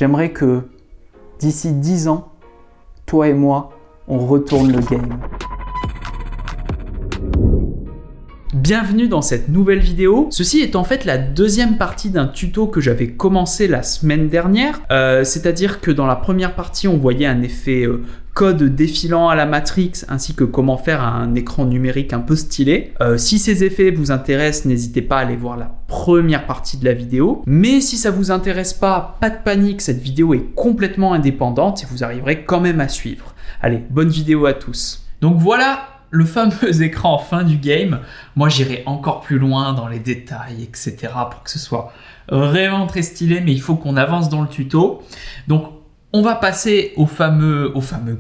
J'aimerais que d'ici 10 ans, toi et moi, on retourne le game. Bienvenue dans cette nouvelle vidéo. Ceci est en fait la deuxième partie d'un tuto que j'avais commencé la semaine dernière. C'est-à-dire que dans la première partie, on voyait un effet code défilant à la Matrix ainsi que comment faire un écran numérique un peu stylé. Si ces effets vous intéressent, n'hésitez pas à aller voir la première partie de la vidéo. Mais si ça vous intéresse pas de panique, cette vidéo est complètement indépendante et vous arriverez quand même à suivre. Allez, bonne vidéo à tous. Donc voilà le fameux écran fin du game. Moi, j'irai encore plus loin dans les détails, etc. pour que ce soit vraiment très stylé, mais il faut qu'on avance dans le tuto. Donc, on va passer au fameux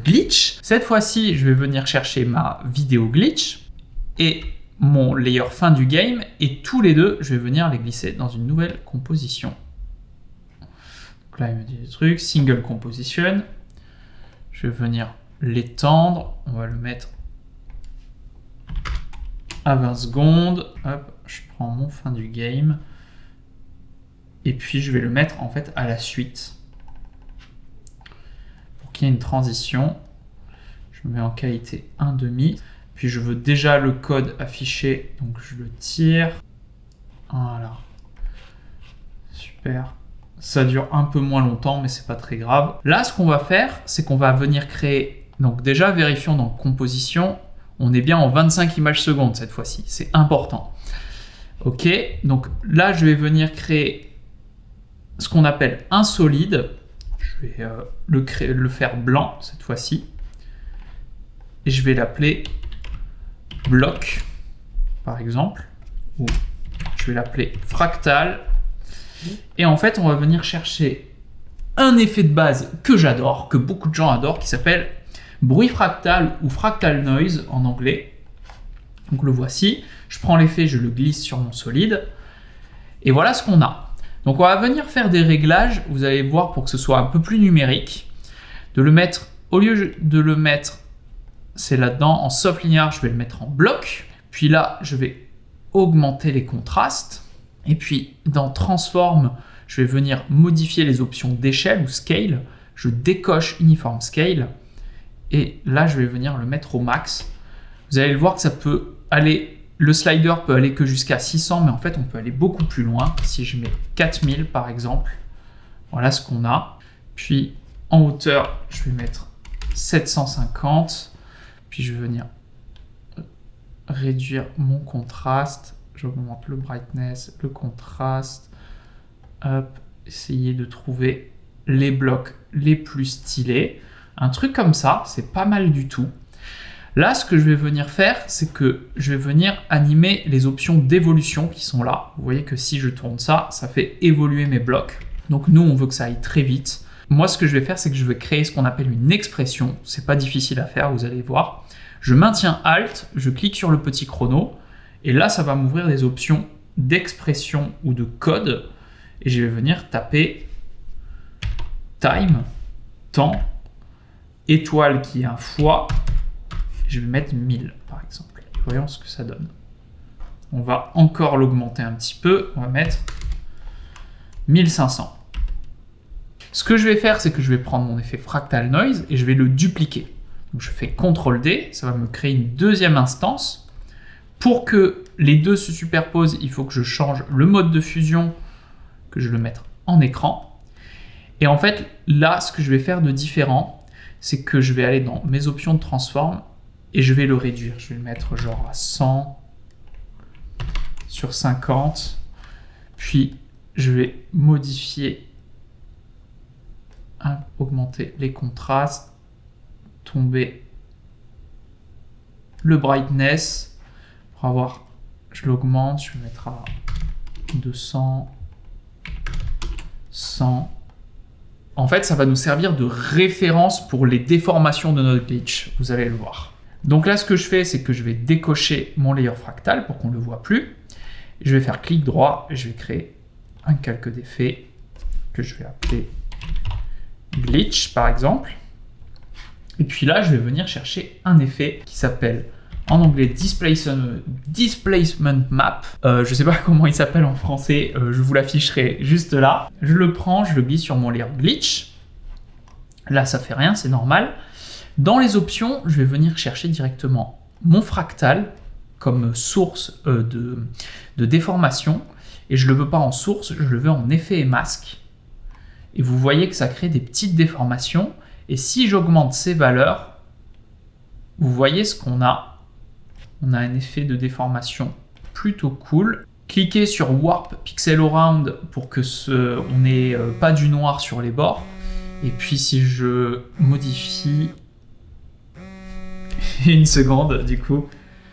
glitch. Cette fois-ci, je vais venir chercher ma vidéo glitch et mon layer fin du game, et tous les deux, je vais venir les glisser dans une nouvelle composition. Donc là, il me dit des trucs, single composition. Je vais venir l'étendre, on va le mettre à 20 secondes, hop, je prends mon fin du game, et puis je vais le mettre en fait à la suite, pour qu'il y ait une transition. Je mets en qualité 1,5, puis je veux déjà le code affiché, donc je le tire, voilà, super. Ça dure un peu moins longtemps, mais c'est pas très grave. Là, ce qu'on va faire, c'est qu'on va venir créer, donc déjà vérifions dans composition, on est bien en 25 images secondes cette fois-ci, c'est important. Ok, donc là je vais venir créer ce qu'on appelle un solide. Je vais le faire blanc cette fois-ci. Et je vais l'appeler bloc, par exemple. Ou je vais l'appeler fractal. Et en fait, on va venir chercher un effet de base que j'adore, que beaucoup de gens adorent, qui s'appelle bruit fractal ou fractal noise en anglais. Donc le voici. Je prends l'effet, je le glisse sur mon solide. Et voilà ce qu'on a. Donc on va venir faire des réglages, vous allez voir, pour que ce soit un peu plus numérique. De le mettre, au lieu de le mettre, c'est là-dedans, en soft linear, je vais le mettre en bloc. Puis là, je vais augmenter les contrastes. Et puis dans transform, je vais venir modifier les options d'échelle ou scale. Je décoche uniform scale. Et là, je vais venir le mettre au max. Vous allez le voir que ça peut aller, le slider peut aller que jusqu'à 600, mais en fait, on peut aller beaucoup plus loin. Si je mets 4000 par exemple, voilà ce qu'on a. Puis en hauteur, je vais mettre 750. Puis je vais venir réduire mon contraste. J'augmente le brightness, le contraste. Hop, essayer de trouver les blocs les plus stylés. Un truc comme ça, c'est pas mal du tout. Là, ce que je vais venir faire, c'est que je vais venir animer les options d'évolution qui sont là. Vous voyez que si je tourne ça, ça fait évoluer mes blocs. Donc nous, on veut que ça aille très vite. Moi, ce que je vais faire, c'est que je vais créer ce qu'on appelle une expression. C'est pas difficile à faire, vous allez voir. Je maintiens Alt, je clique sur le petit chrono, et là, ça va m'ouvrir des options d'expression ou de code, et je vais venir taper time, temps, étoile qui est un fois, je vais mettre 1000 par exemple. Voyons ce que ça donne. On va encore l'augmenter un petit peu, on va mettre 1500. Ce que je vais faire, c'est que je vais prendre mon effet fractal noise et je vais le dupliquer. Donc je fais CTRL-D, ça va me créer une deuxième instance. Pour que les deux se superposent, il faut que je change le mode de fusion, que je le mette en écran. Et en fait, là, ce que je vais faire de différent, c'est que je vais aller dans mes options de transform et je vais le réduire. Je vais le mettre genre à 100 sur 50. Puis, je vais modifier, augmenter les contrastes, tomber le brightness pour avoir, je l'augmente, je vais mettre à 200, 100. En fait, ça va nous servir de référence pour les déformations de notre glitch, vous allez le voir. Donc là, ce que je fais, c'est que je vais décocher mon layer fractal pour qu'on ne le voit plus. Je vais faire clic droit et je vais créer un calque d'effet que je vais appeler glitch, par exemple. Et puis là, je vais venir chercher un effet qui s'appelle en anglais displacement map. Je sais pas comment il s'appelle en français, je vous l'afficherai juste là. Je le prends, je le glisse sur mon layer glitch. Là, ça fait rien, c'est normal. Dans les options, je vais venir chercher directement mon fractal comme source de déformation. Et je ne le veux pas en source, je le veux en effet et masque. Et vous voyez que ça crée des petites déformations. Et si j'augmente ces valeurs, vous voyez ce qu'on a. On a un effet de déformation plutôt cool. Cliquez sur Warp Pixel Around pour que on n'ait pas du noir sur les bords. Et puis si je modifie une seconde, du coup,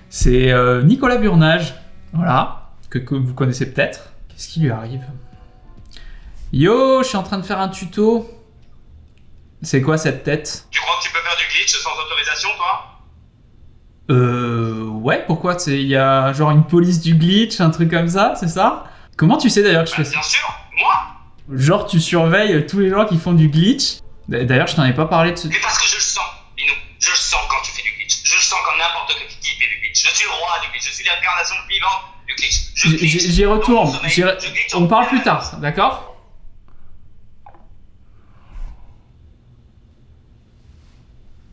c'est Nicolas Burnage, voilà, que vous connaissez peut-être. Qu'est-ce qui lui arrive? Yo, je suis en train de faire un tuto. C'est quoi cette tête? Tu crois que tu peux faire du glitch sans autorisation, toi? Ouais, pourquoi? Il y a genre une police du glitch, un truc comme ça, c'est ça? Comment tu sais d'ailleurs que je fais ça? Bien sûr, moi. Genre tu surveilles tous les gens qui font du glitch? D'ailleurs, je t'en ai pas parlé de ce... Mais parce que je le sens, Lino. Je le sens quand tu fais du glitch. Je le sens quand n'importe qui fait du glitch. Je suis le roi du glitch. Je suis l'incarnation vivante du glitch. J'y retourne. On parle plus tard, d'accord?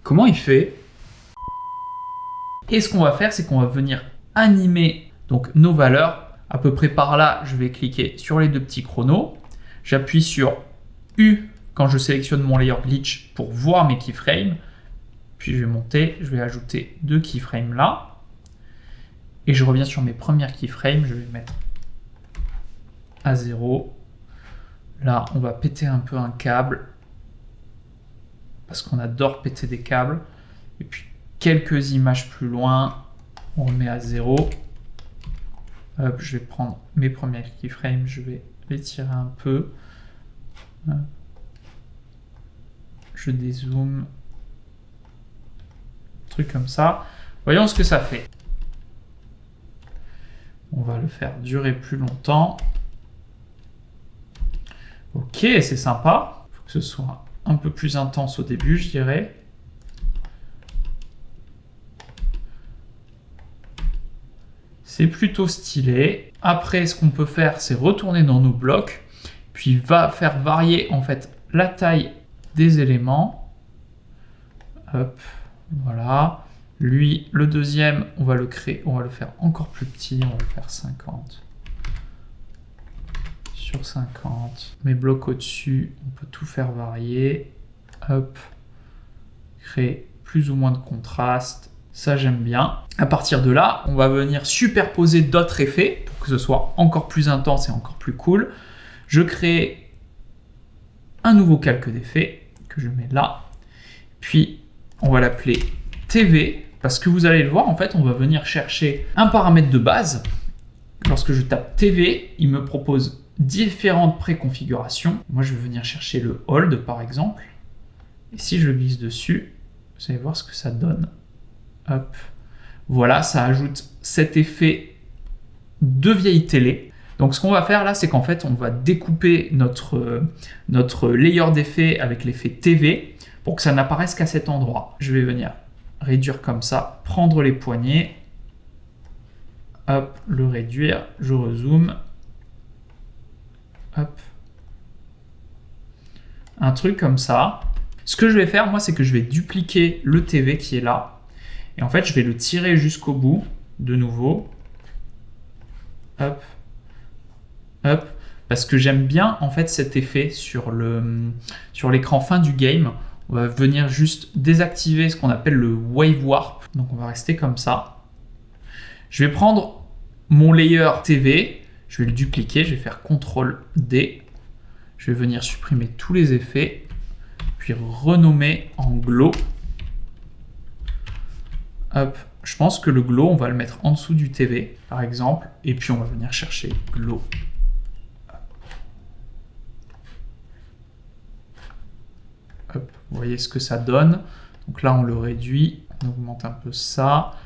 Comment il fait? Et ce qu'on va faire, c'est qu'on va venir animer donc nos valeurs. À peu près par là, je vais cliquer sur les deux petits chronos. J'appuie sur U quand je sélectionne mon layer glitch pour voir mes keyframes. Puis je vais monter, je vais ajouter 2 keyframes là. Et je reviens sur mes premières keyframes, je vais mettre à 0. Là, on va péter un peu un câble. Parce qu'on adore péter des câbles. Et puis quelques images plus loin, on remet à 0. Hop, je vais prendre mes premiers keyframes, je vais les tirer un peu. Hop. Je dézoome. Truc comme ça. Voyons ce que ça fait. On va le faire durer plus longtemps. Ok, c'est sympa. Il faut que ce soit un peu plus intense au début, je dirais. C'est plutôt stylé. Après, ce qu'on peut faire, c'est retourner dans nos blocs, puis va faire varier en fait la taille des éléments. Hop, voilà. Lui, le deuxième, on va le créer, on va le faire encore plus petit, on va le faire 50 sur 50. Mes blocs au-dessus, on peut tout faire varier. Hop, créer plus ou moins de contraste. Ça, j'aime bien. À partir de là, on va venir superposer d'autres effets pour que ce soit encore plus intense et encore plus cool. Je crée un nouveau calque d'effet que je mets là. Puis, on va l'appeler TV parce que vous allez le voir, en fait, on va venir chercher un paramètre de base. Lorsque je tape TV, il me propose différentes préconfigurations. Moi, je vais venir chercher le hold, par exemple. Et si je glisse dessus, vous allez voir ce que ça donne. Hop. Voilà, ça ajoute cet effet de vieille télé. Donc ce qu'on va faire là, c'est qu'en fait, on va découper notre layer d'effet avec l'effet TV pour que ça n'apparaisse qu'à cet endroit. Je vais venir réduire comme ça, prendre les poignées, hop, le réduire, je rezoome, hop. Un truc comme ça. Ce que je vais faire, moi, c'est que je vais dupliquer le TV qui est là. Et en fait, je vais le tirer jusqu'au bout, de nouveau. Hop. Hop. Parce que j'aime bien, en fait, cet effet sur l'écran fin du game. On va venir juste désactiver ce qu'on appelle le Wave Warp. Donc, on va rester comme ça. Je vais prendre mon layer TV. Je vais le dupliquer. Je vais faire CTRL-D. Je vais venir supprimer tous les effets. Puis renommer en Glow. Hop, je pense que le glow, on va le mettre en dessous du TV, par exemple, et puis on va venir chercher glow. Hop, vous voyez ce que ça donne. Donc là, on le réduit, on augmente un peu ça.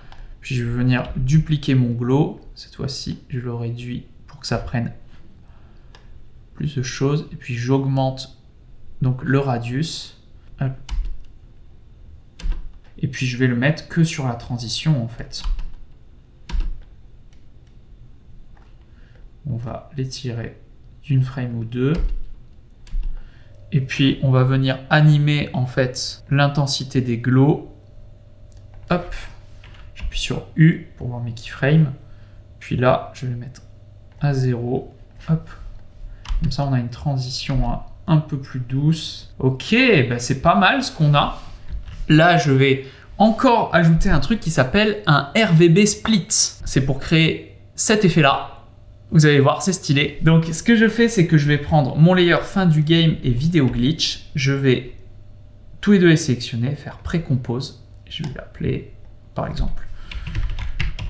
Puis je vais venir dupliquer mon glow. Cette fois-ci, je le réduis pour que ça prenne plus de choses. Et puis j'augmente donc le radius. Hop. Et puis je vais le mettre que sur la transition en fait. On va l'étirer d'une frame ou deux. Et puis on va venir animer en fait l'intensité des glows. Hop, j'appuie sur U pour voir mes keyframes. Puis là, je vais mettre à 0. Hop, comme ça on a une transition un peu plus douce. Ok, bah c'est pas mal ce qu'on a. Là, je vais encore ajouter un truc qui s'appelle un RVB split. C'est pour créer cet effet-là. Vous allez voir, c'est stylé. Donc, ce que je fais, c'est que je vais prendre mon layer fin du game et vidéo glitch. Je vais tous les deux les sélectionner, faire pré-compose. Je vais l'appeler, par exemple,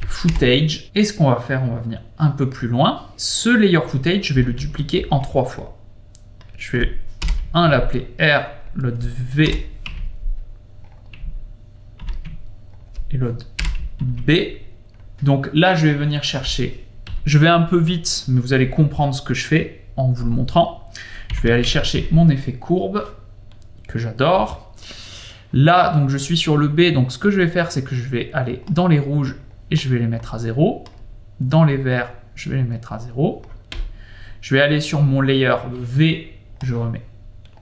footage. Et ce qu'on va faire, on va venir un peu plus loin. Ce layer footage, je vais le dupliquer en 3 fois. Je vais l'appeler R, l'autre V et l'autre B. Donc là, je vais venir chercher. Je vais un peu vite, mais vous allez comprendre ce que je fais en vous le montrant. Je vais aller chercher mon effet courbe, que j'adore. Là, donc je suis sur le B, donc ce que je vais faire, c'est que je vais aller dans les rouges et je vais les mettre à 0. Dans les verts, je vais les mettre à 0. Je vais aller sur mon layer, le V, je remets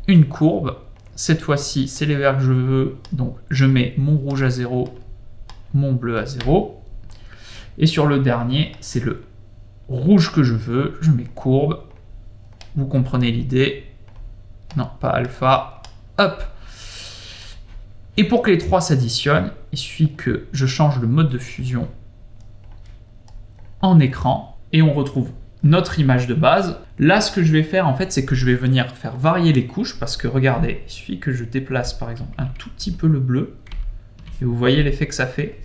une courbe. Cette fois-ci, c'est les verts que je veux, donc je mets mon rouge à 0, mon bleu à 0. Et sur le dernier, c'est le rouge que je veux, je mets courbe. Vous comprenez l'idée? Non, pas alpha. Hop. Et pour que les trois s'additionnent, il suffit que je change le mode de fusion en écran et on retrouve notre image de base. Là, ce que je vais faire, en fait, c'est que je vais venir faire varier les couches parce que regardez, il suffit que je déplace, par exemple, un tout petit peu le bleu et vous voyez l'effet que ça fait.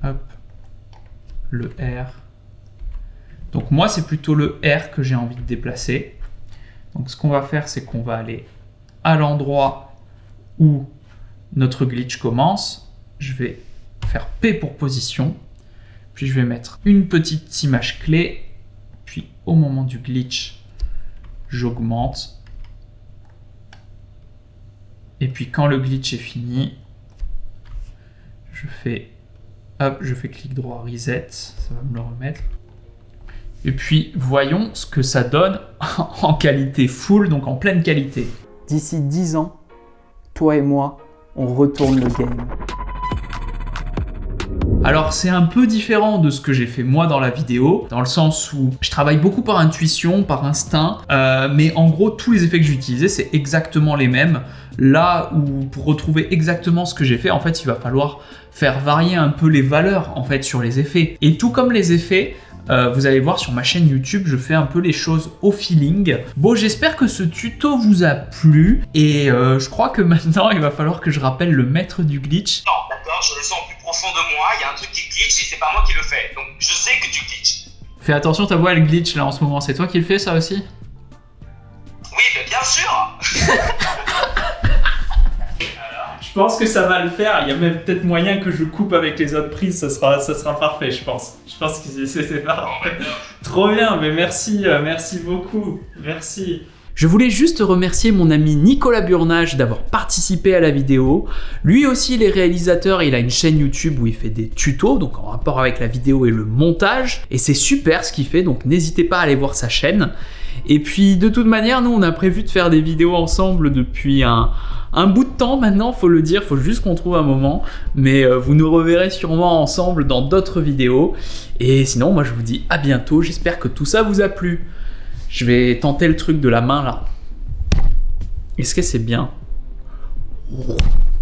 Hop. Le R. Donc moi, c'est plutôt le R que j'ai envie de déplacer. Donc ce qu'on va faire, c'est qu'on va aller à l'endroit où notre glitch commence. Je vais faire P pour position. Puis je vais mettre une petite image clé. Puis au moment du glitch, j'augmente. Et puis quand le glitch est fini, je fais clic droit reset, ça va me le remettre. Et puis voyons ce que ça donne en qualité full, donc en pleine qualité. D'ici 10 ans, toi et moi, on retourne le game. Alors c'est un peu différent de ce que j'ai fait moi dans la vidéo, dans le sens où je travaille beaucoup par intuition, par instinct, mais en gros tous les effets que j'ai utilisés c'est exactement les mêmes. Là où pour retrouver exactement ce que j'ai fait, en fait il va falloir faire varier un peu les valeurs en fait sur les effets. Et tout comme les effets, vous allez voir sur ma chaîne YouTube, je fais un peu les choses au feeling. Bon, j'espère que ce tuto vous a plu et je crois que maintenant il va falloir que je rappelle le maître du glitch. Non, d'accord, je le sens au plus profond de moi, il y a un truc qui glitch et c'est pas moi qui le fais. Donc je sais que tu glitches. Fais attention, ta voix elle glitch là en ce moment, c'est toi qui le fais ça aussi? Oui, mais bien sûr. Je pense que ça va le faire, il y a même peut-être moyen que je coupe avec les autres prises, ça sera parfait je pense. Je pense que c'est parfait. Trop bien, mais merci beaucoup, merci. Je voulais juste remercier mon ami Nicolas Burnage d'avoir participé à la vidéo. Lui aussi, il est réalisateur, il a une chaîne YouTube où il fait des tutos, donc en rapport avec la vidéo et le montage. Et c'est super ce qu'il fait, donc n'hésitez pas à aller voir sa chaîne. Et puis de toute manière, nous on a prévu de faire des vidéos ensemble depuis un bout de temps maintenant, faut le dire, faut juste qu'on trouve un moment. Mais vous nous reverrez sûrement ensemble dans d'autres vidéos. Et sinon, moi je vous dis à bientôt, j'espère que tout ça vous a plu. Je vais tenter le truc de la main là. Est-ce que c'est bien?